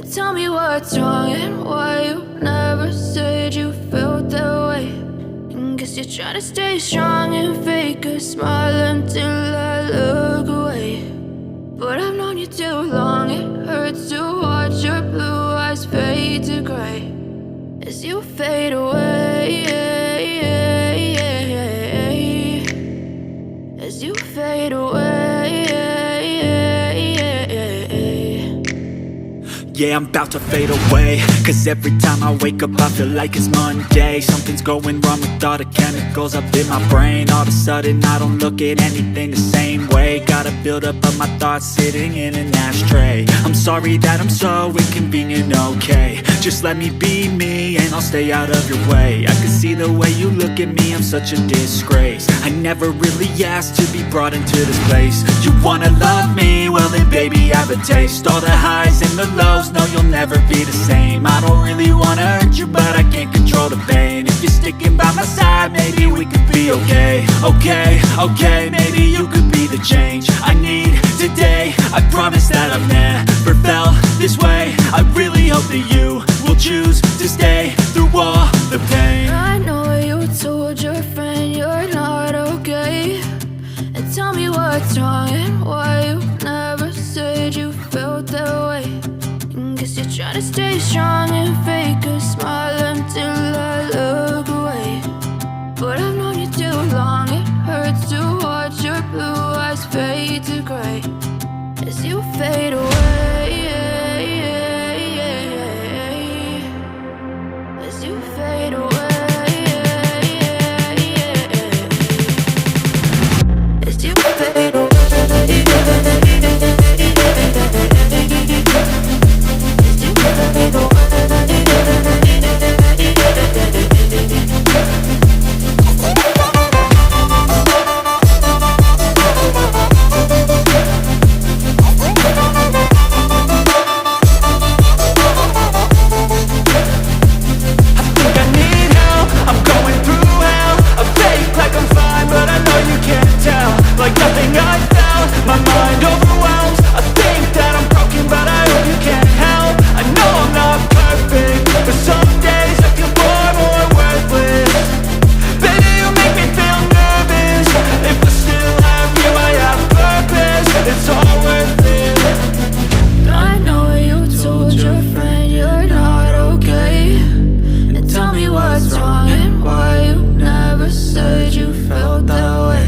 Tell me what's wrong and why you never said you felt that way. And guess you're trying to stay strong and fake a smile until I look away. But I've known you too long, it hurts to watch your blue eyes fade to gray as you fade away, as you fade away. Yeah, I'm about to fade away, cause every time I wake up I feel like it's Monday. Something's going wrong with all the chemicals up in my brain. All of a sudden I don't look at anything the same way. Got a build up of my thoughts sitting in an ashtray. I'm sorry that I'm so inconvenient, okay. Just let me be me and I'll stay out of your way. I can see the way you look at me, I'm such a disgrace. I never really asked to be brought into this place. You wanna love me? Well then baby I have a taste. All the highs and the lows, no you'll never be the same. I don't really wanna hurt you but I can't control the pain. If you're sticking by my side maybe we could be okay. Okay, maybe you could be the change I need today. I promise that I've never felt this way. I really hope that you will choose to stay through all the pain. I know you told your friend you're not okay. And tell me what's wrong and why you never said you felt that way. And guess you're trying to stay strong and fake a smile until I look away. But I've known you too long, it hurts to watch your blue eyes fade to gray as you fade away, as you fade away, as you fade away. Like nothing I felt, my mind overwhelms. I think that I'm broken, but I hope you can't help. I know I'm not perfect, but some days I feel far more worthless. Baby, you make me feel nervous. If I still have you, I have purpose. It's all worth it. I know you told your friend you're not okay. And tell me what's wrong and why you never said you felt that way.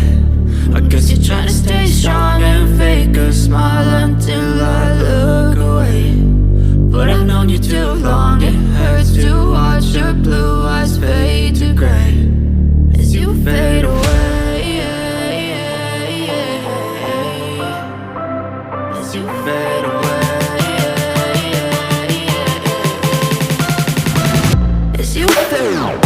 I guess you're trying to stay strong and fake a smile until I look away. But I've known you too long, it hurts to watch your blue eyes fade to gray as you fade away, as you fade away, as you fade away.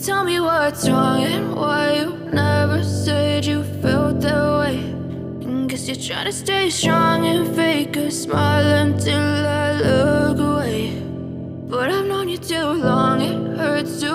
Tell me what's wrong and why you never said you felt that way. And guess you're trying to stay strong and fake a smile until I look away. But I've known you too long, it hurts to